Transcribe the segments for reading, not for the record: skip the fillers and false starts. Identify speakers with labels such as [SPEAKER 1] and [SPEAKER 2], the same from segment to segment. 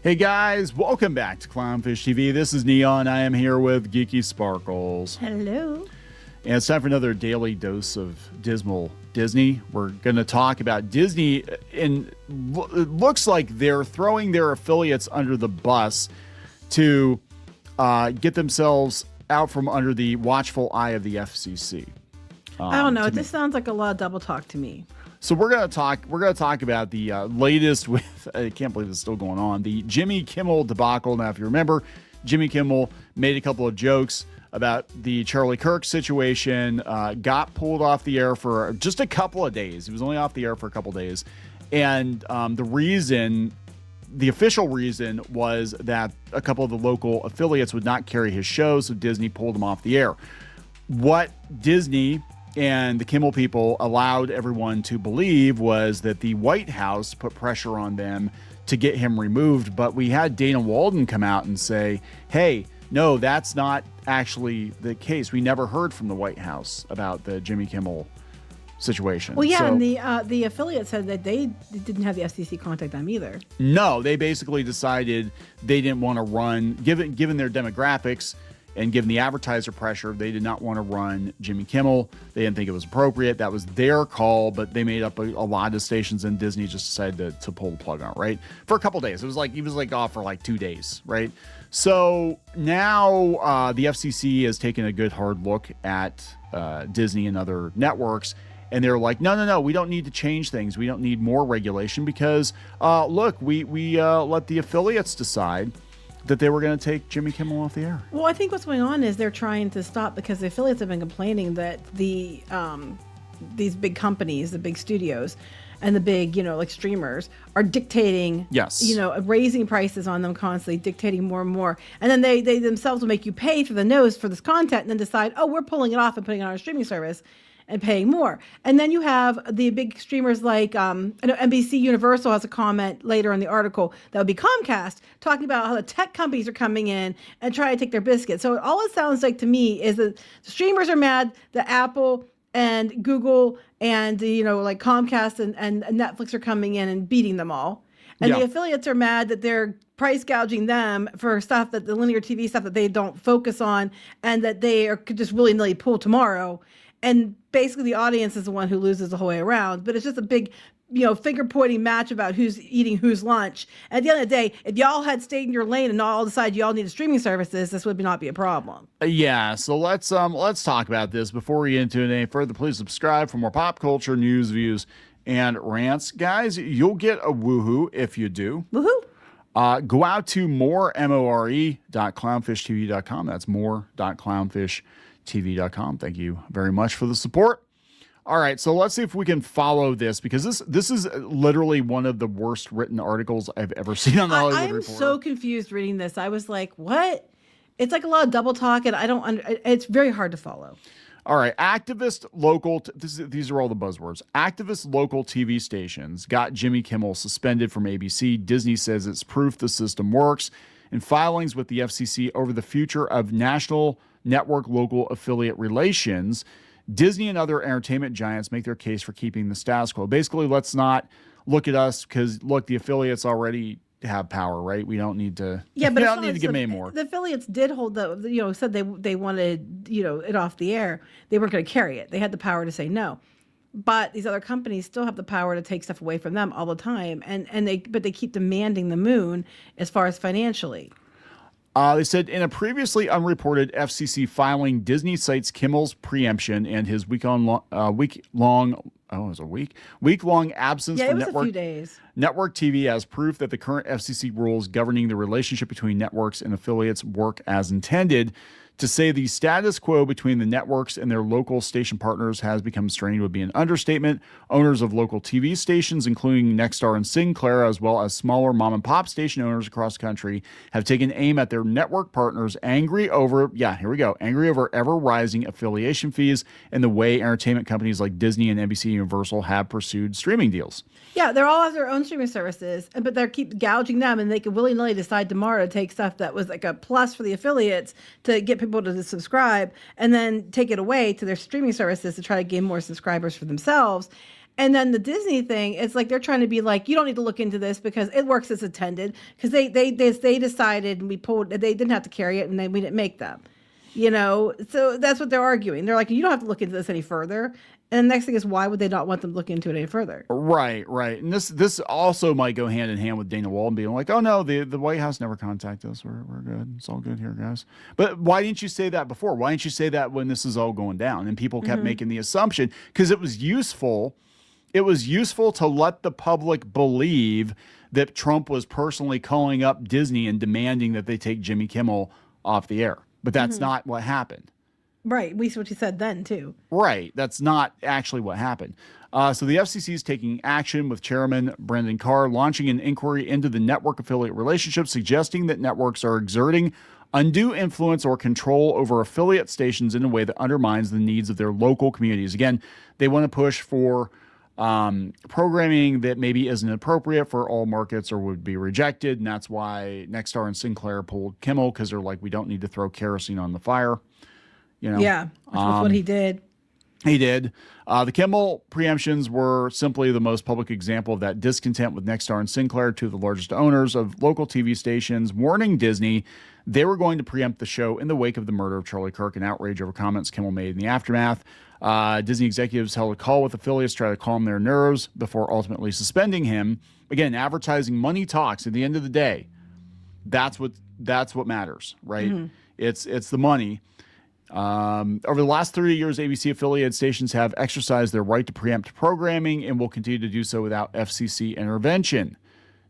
[SPEAKER 1] Hey guys, welcome back to Clownfish TV. This is Kneon. I am here with Geeky Sparkles.
[SPEAKER 2] Hello.
[SPEAKER 1] And it's time for another daily dose of dismal Disney. We're going to talk about Disney, and it looks like they're throwing their affiliates under the bus to get themselves out from under the watchful eye of the FCC.
[SPEAKER 2] I don't know. This sounds like a lot of double talk to me.
[SPEAKER 1] So we're gonna talk about the latest with, I can't believe it's still going on, the Jimmy Kimmel debacle. Now, if you remember, Jimmy Kimmel made a couple of jokes about the Charlie Kirk situation, got pulled off the air for just a couple of days. He was only off the air for a couple of days. And the official reason was that a couple of the local affiliates would not carry his show, so Disney pulled him off the air. What Disney and the Kimmel people allowed everyone to believe was that the White House put pressure on them to get him removed. But we had Dana Walden come out and say, hey, no, that's not actually the case. We never heard from the White House about the Jimmy Kimmel situation.
[SPEAKER 2] Well, yeah, and the affiliate said that they didn't have the FCC contact them either.
[SPEAKER 1] No, they basically decided they didn't want to run, given their demographics, and given the advertiser pressure, they did not want to run Jimmy Kimmel. They didn't think it was appropriate. That was their call, but they made up a lot of stations, and Disney just decided to pull the plug on it, right? For a couple days. It was like, he was like off for like 2 days, right? So now the FCC has taken a good hard look at Disney and other networks, and they're like, no, we don't need to change things. We don't need more regulation because, look, we let the affiliates decide that they were going to take Jimmy Kimmel off the air.
[SPEAKER 2] Well, I think what's going on is they're trying to stop because the affiliates have been complaining that these big companies, the big studios, and the big, like streamers are dictating, raising prices on them constantly, dictating more and more. And then they themselves will make you pay for the nose for this content and then decide, oh, we're pulling it off and putting it on our streaming service and paying more. And then you have the big streamers like I know NBC Universal has a comment later in the article that would be Comcast talking about how the tech companies are coming in and trying to take their biscuit. So all it sounds like to me is that the streamers are mad that Apple and Google and like Comcast and Netflix are coming in and beating them all. And the affiliates are mad that they're price gouging them for stuff that the linear TV stuff that they don't focus on and that they could just willy-nilly pull tomorrow. And basically the audience is the one who loses the whole way around. But it's just a big, finger-pointing match about who's eating whose lunch. At the end of the day, if y'all had stayed in your lane and all decided y'all needed streaming services, this would not be a problem.
[SPEAKER 1] Yeah, so let's talk about this. Before we get into it any further, please subscribe for more pop culture, news, views, and rants. Guys, you'll get a woohoo if you do.
[SPEAKER 2] Woohoo!
[SPEAKER 1] Go out to more.clownfishtv.com. That's more.clownfishtv.com. Thank you very much for the support. All right, so let's see if we can follow this because this is literally one of the worst written articles I've ever seen on the Hollywood Reporter.
[SPEAKER 2] I'm so confused reading this. I was like, what? It's like a lot of double talk, and it's very hard to follow.
[SPEAKER 1] All right, activist local, these are all the buzzwords. Activist local TV stations got Jimmy Kimmel suspended from ABC. Disney says it's proof the system works. In filings with the FCC over the future of national network local affiliate relations, Disney and other entertainment giants make their case for keeping the status quo. Basically, let's not look at us because, look, the affiliates already have power, right? We don't need to. Yeah, but we don't need to give them any more.
[SPEAKER 2] The affiliates did hold said they wanted it off the air. They weren't going to carry it. They had the power to say no. But these other companies still have the power to take stuff away from them all the time, but they keep demanding the moon as far as financially.
[SPEAKER 1] They said in a previously unreported FCC filing, Disney cites Kimmel's preemption and his week-long absence from
[SPEAKER 2] a few days.
[SPEAKER 1] Network TV as proof that the current FCC rules governing the relationship between networks and affiliates work as intended. To say the status quo between the networks and their local station partners has become strained would be an understatement. Owners of local TV stations, including Nexstar and Sinclair, as well as smaller mom-and-pop station owners across the country, have taken aim at their network partners, angry over ever-rising affiliation fees and the way entertainment companies like Disney and NBC Universal have pursued streaming deals.
[SPEAKER 2] Yeah, they're all have their own streaming services, but they keep gouging them, and they can willy-nilly decide tomorrow to take stuff that was like a plus for the affiliates to get people to subscribe, and then take it away to their streaming services to try to gain more subscribers for themselves. And then the Disney thing, it's like they're trying to be like, you don't need to look into this because it works as intended. Because they decided and we pulled, they didn't have to carry it and then we didn't make them. So that's what they're arguing. They're like, you don't have to look into this any further. And the next thing is, why would they not want them to look into it any further?
[SPEAKER 1] Right. And this also might go hand in hand with Dana Walton being like, oh no, the White House never contacted us. We're good. It's all good here, guys. But why didn't you say that before? Why didn't you say that when this is all going down? And people kept making the assumption because it was useful. It was useful to let the public believe that Trump was personally calling up Disney and demanding that they take Jimmy Kimmel off the air. But that's not what happened.
[SPEAKER 2] Right. We see what you said then, too.
[SPEAKER 1] Right. That's not actually what happened. So the FCC is taking action with Chairman Brendan Carr, launching an inquiry into the network affiliate relationship, suggesting that networks are exerting undue influence or control over affiliate stations in a way that undermines the needs of their local communities. Again, they want to push for programming that maybe isn't appropriate for all markets or would be rejected. And that's why Nexstar and Sinclair pulled Kimmel, because they're like, we don't need to throw kerosene on the fire.
[SPEAKER 2] Yeah, which was what he did.
[SPEAKER 1] He did. The Kimmel preemptions were simply the most public example of that discontent with Nexstar and Sinclair, two of the largest owners of local TV stations, warning Disney they were going to preempt the show in the wake of the murder of Charlie Kirk and outrage over comments Kimmel made in the aftermath. Disney executives held a call with affiliates to try to calm their nerves before ultimately suspending him. Again, advertising money talks. At the end of the day, that's what matters, right? It's the money. Over the last 30 years, ABC affiliated stations have exercised their right to preempt programming and will continue to do so without FCC intervention.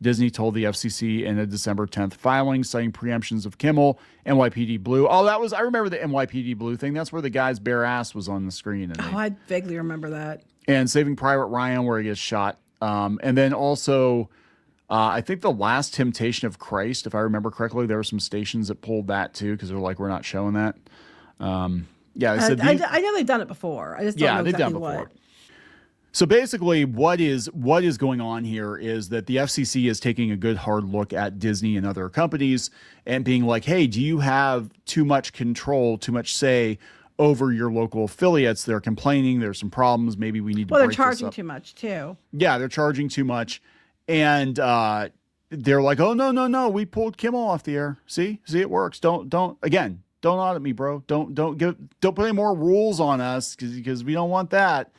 [SPEAKER 1] Disney told the FCC in a December 10th filing, citing preemptions of Kimmel, NYPD Blue. Oh, I remember the NYPD Blue thing. That's where the guy's bare ass was on the screen. And
[SPEAKER 2] I vaguely remember that.
[SPEAKER 1] And Saving Private Ryan, where he gets shot. And then also, I think The Last Temptation of Christ, if I remember correctly, there were some stations that pulled that too, because they're like, we're not showing that. They said
[SPEAKER 2] I know they've done it before. I just don't know
[SPEAKER 1] they've
[SPEAKER 2] exactly
[SPEAKER 1] done it before.
[SPEAKER 2] what.
[SPEAKER 1] So basically, what is going on here is that the FCC is taking a good hard look at Disney and other companies and being like, hey, do you have too much control, too much say over your local affiliates? They're complaining. There's some problems. Maybe we need to break this up.
[SPEAKER 2] Well, they're charging too much, too.
[SPEAKER 1] Yeah, they're charging too much. And they're like, oh, no. We pulled Kimmel off the air. See, it works. Don't audit me, bro. Don't put any more rules on us because we don't want that.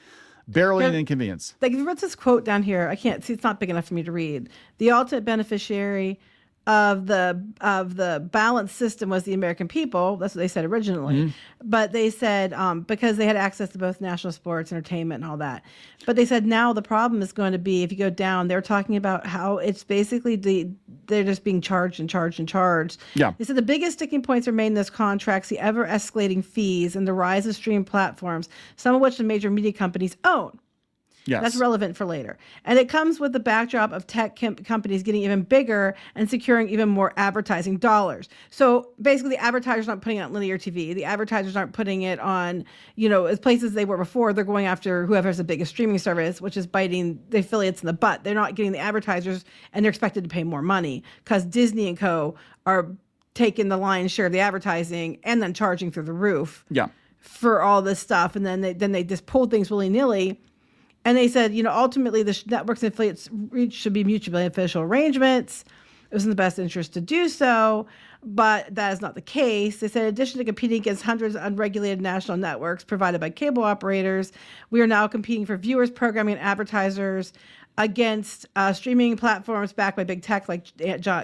[SPEAKER 1] Barely an inconvenience.
[SPEAKER 2] Like, what's this quote down here? I can't see. It's not big enough for me to read. The ultimate beneficiary of the balanced system was the American people. That's what they said originally. But they said because they had access to both national sports, entertainment, and all that. But they said now the problem is going to be, if you go down, they're talking about how it's basically they're just being charged and charged and charged.
[SPEAKER 1] Yeah.
[SPEAKER 2] They said the biggest sticking points remain in those contracts, the ever escalating fees, and the rise of streaming platforms, some of which the major media companies own.
[SPEAKER 1] Yes.
[SPEAKER 2] That's relevant for later. And it comes with the backdrop of tech companies getting even bigger and securing even more advertising dollars. So basically, the advertisers aren't putting it on linear TV. The advertisers aren't putting it on, as places they were before. They're going after whoever has the biggest streaming service, which is biting the affiliates in the butt. They're not getting the advertisers, and they're expected to pay more money because Disney and co. are taking the lion's share of the advertising and then charging through the roof for all this stuff. And then they just pulled things willy-nilly. And they said, ultimately the networks and affiliates should be mutually beneficial arrangements. It was in the best interest to do so, but that is not the case. They said, in addition to competing against hundreds of unregulated national networks provided by cable operators, we are now competing for viewers, programming, and advertisers against streaming platforms backed by big tech like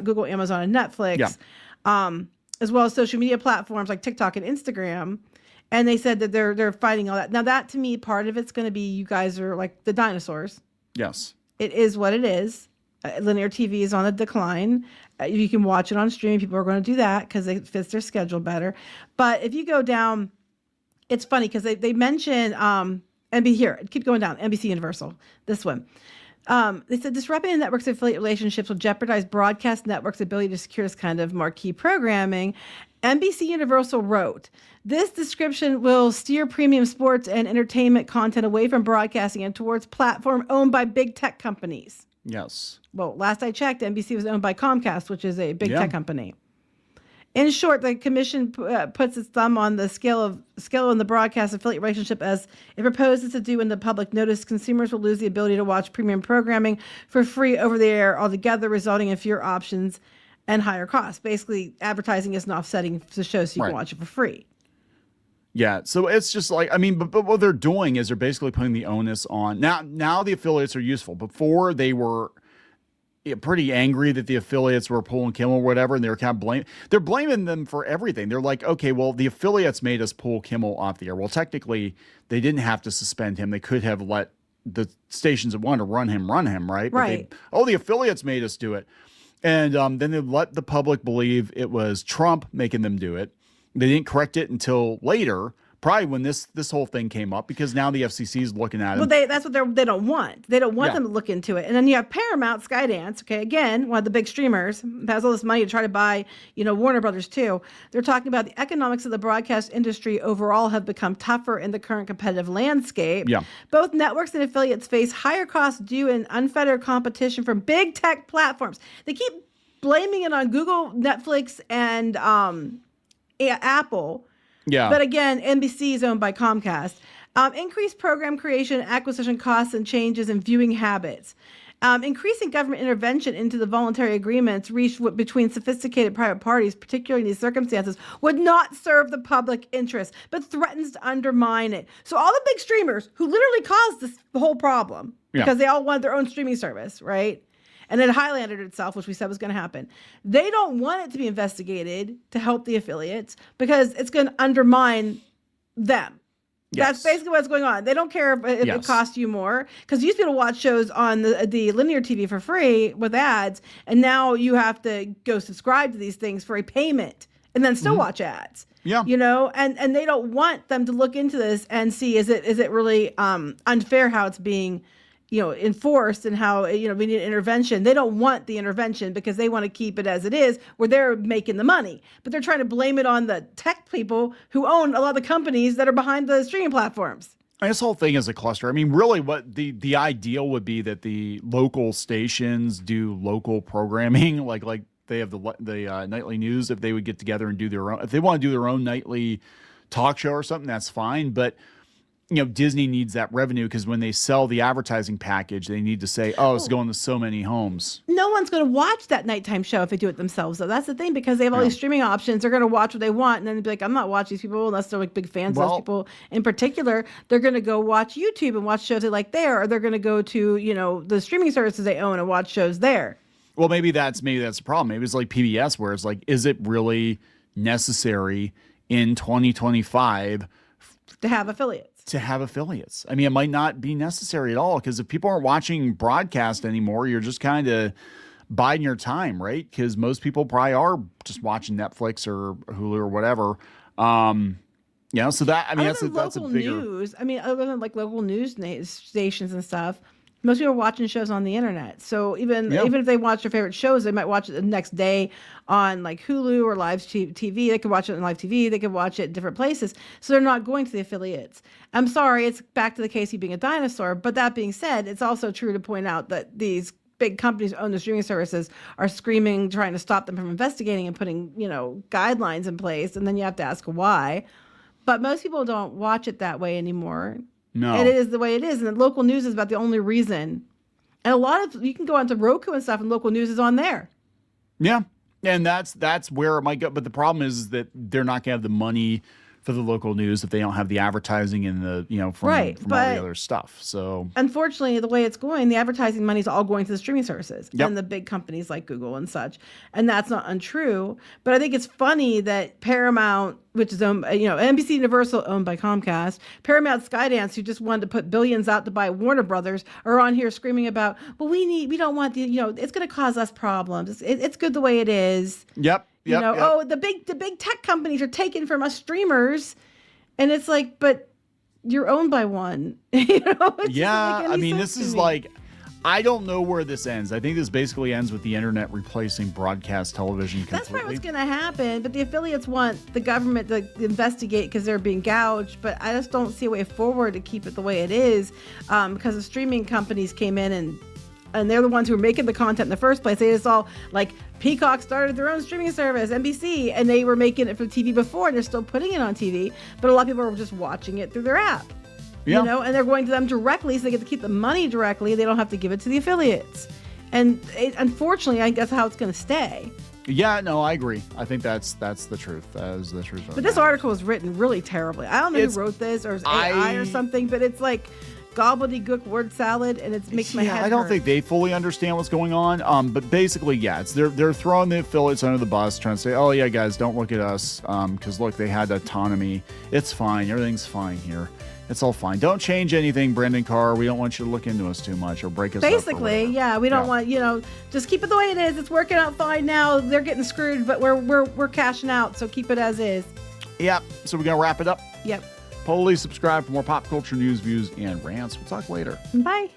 [SPEAKER 2] Google, Amazon, and Netflix, as well as social media platforms like TikTok and Instagram. And they said that they're fighting all that. Now, that to me, part of it's going to be you guys are like the dinosaurs.
[SPEAKER 1] Yes.
[SPEAKER 2] It is what it is. Linear TV is on the decline. You can watch it on streaming. People are going to do that because it fits their schedule better. But if you go down, it's funny because they mention keep going down, NBC Universal, this one. They said disrupting the network's affiliate relationships will jeopardize broadcast networks' ability to secure this kind of marquee programming. NBC Universal wrote, this description will steer premium sports and entertainment content away from broadcasting and towards platform owned by big tech companies.
[SPEAKER 1] Yes.
[SPEAKER 2] Well, last I checked, NBC was owned by Comcast, which is a big tech company. In short, the commission puts its thumb on the scale in the broadcast affiliate relationship as it proposes to do in the public notice. Consumers will lose the ability to watch premium programming for free over the air altogether, resulting in fewer options and higher costs. Basically, advertising isn't offsetting the show, so you can watch it for free.
[SPEAKER 1] Yeah, so it's just like, I mean, but what they're doing is they're basically putting the onus on. Now the affiliates are useful. Before they were pretty angry that the affiliates were pulling Kimmel or whatever, and they were kind of they're blaming them for everything. They're like, okay, well, the affiliates made us pull Kimmel off the air. Well, technically, they didn't have to suspend him. They could have let the stations that want to run him, right?
[SPEAKER 2] Right.
[SPEAKER 1] But the affiliates made us do it. And then they let the public believe it was Trump making them do it. They didn't correct it until later, probably when this whole thing came up, because now the FCC is looking at it.
[SPEAKER 2] Well, that's what they don't want. They don't want them to look into it. And then you have Paramount, Skydance, okay, again, one of the big streamers, has all this money to try to buy, Warner Brothers too. They're talking about the economics of the broadcast industry overall have become tougher in the current competitive landscape.
[SPEAKER 1] Yeah.
[SPEAKER 2] Both networks and affiliates face higher costs due in unfettered competition from big tech platforms. They keep blaming it on Google, Netflix, and Apple.
[SPEAKER 1] Yeah.
[SPEAKER 2] But again, NBC is owned by Comcast. Increased program creation, acquisition costs, and changes in viewing habits. Increasing government intervention into the voluntary agreements reached between sophisticated private parties, particularly in these circumstances, would not serve the public interest, but threatens to undermine it. So all the big streamers who literally caused this whole problem, because they all wanted their own streaming service, right? And it highlighted itself, which we said was going to happen. They don't want it to be investigated to help the affiliates because it's going to undermine them. Yes. That's basically what's going on. They don't care if it costs you more, because you used to be able to watch shows on the linear TV for free with ads, and now you have to go subscribe to these things for a payment and then still watch ads.
[SPEAKER 1] Yeah.
[SPEAKER 2] And they don't want them to look into this and see is it really unfair how it's being enforced, and how, we need an intervention. They don't want the intervention because they want to keep it as it is, where they're making the money. But they're trying to blame it on the tech people who own a lot of the companies that are behind the streaming platforms.
[SPEAKER 1] This whole thing is a cluster. I mean, really what the ideal would be that the local stations do local programming, like they have the nightly news. If they would get together and do their own, if they want to do their own nightly talk show or something, that's fine. But Disney needs that revenue, because when they sell the advertising package, they need to say, it's going to so many homes.
[SPEAKER 2] No one's going to watch that nighttime show if they do it themselves, though. That's the thing, because they have all these streaming options. They're going to watch what they want, and then they'll be like, I'm not watching these people unless they're like big fans of those people. In particular, they're going to go watch YouTube and watch shows they like there, or they're going to go to, the streaming services they own and watch shows there.
[SPEAKER 1] Well, maybe that's the problem. Maybe it's like PBS, where it's like, is it really necessary in 2025
[SPEAKER 2] to have affiliates?
[SPEAKER 1] I mean, it might not be necessary at all, because if people aren't watching broadcast anymore, you're just kind of biding your time, right? Because most people probably are just watching Netflix or Hulu or whatever. So that, I mean, that's a bigger
[SPEAKER 2] news. I mean, other than like local news stations and stuff, most people are watching shows on the internet. So even if they watch their favorite shows, they might watch it the next day on like Hulu or live TV. They could watch it on live TV. They could watch it in different places. So they're not going to the affiliates. I'm sorry, it's back to the case of being a dinosaur. But that being said, it's also true to point out that these big companies own the streaming services are screaming, trying to stop them from investigating and putting, guidelines in place. And then you have to ask why. But most people don't watch it that way anymore.
[SPEAKER 1] No.
[SPEAKER 2] And it is the way it is. And the local news is about the only reason. And a lot of, you can go onto Roku and stuff, and local news is on there.
[SPEAKER 1] Yeah. And that's where it might go. But the problem is that they're not going to have the money for the local news if they don't have the advertising and the, from all the other stuff. So
[SPEAKER 2] unfortunately, the way it's going, the advertising money is all going to the streaming services and the big companies like Google and such. And that's not untrue. But I think it's funny that Paramount, which is owned, NBC Universal owned by Comcast, Paramount, Skydance, who just wanted to put billions out to buy Warner Brothers, are on here screaming about, well, we don't want it's going to cause us problems. It's good the way it is.
[SPEAKER 1] Yep.
[SPEAKER 2] The big tech companies are taking from us streamers, and it's like, but you're owned by one.
[SPEAKER 1] I mean, this is like, I don't know where this ends. I think this basically ends with the internet replacing broadcast television completely.
[SPEAKER 2] That's probably what's going to happen. But the affiliates want the government to investigate because they're being gouged. But I just don't see a way forward to keep it the way it is, because the streaming companies came in and and they're the ones who are making the content in the first place. They just all like Peacock started their own streaming service, NBC, and they were making it for TV before, and they're still putting it on TV. But a lot of people are just watching it through their app, you know, and they're going to them directly, so they get to keep the money directly. They don't have to give it to the affiliates, and unfortunately, I guess how it's going to stay.
[SPEAKER 1] Yeah, no, I agree. I think that's the truth. That is the truth.
[SPEAKER 2] But this article was written really terribly. I don't know who wrote this, or it's AI or something, but it's like gobbledygook word salad, and it makes my head hurt.
[SPEAKER 1] I don't think they fully understand what's going on. But basically, it's they're throwing the affiliates under the bus, trying to say, oh yeah, guys, don't look at us, because look, they had autonomy. It's fine. Everything's fine here. It's all fine. Don't change anything, Brendan Carr. We don't want you to look into us too much or break us up.
[SPEAKER 2] Basically, yeah, we don't want, just keep it the way it is. It's working out fine now. They're getting screwed, but we're cashing out, so keep it as is.
[SPEAKER 1] Yep. So we're gonna wrap it up.
[SPEAKER 2] Yep.
[SPEAKER 1] Please subscribe for more pop culture news, views, and rants. We'll talk later.
[SPEAKER 2] Bye.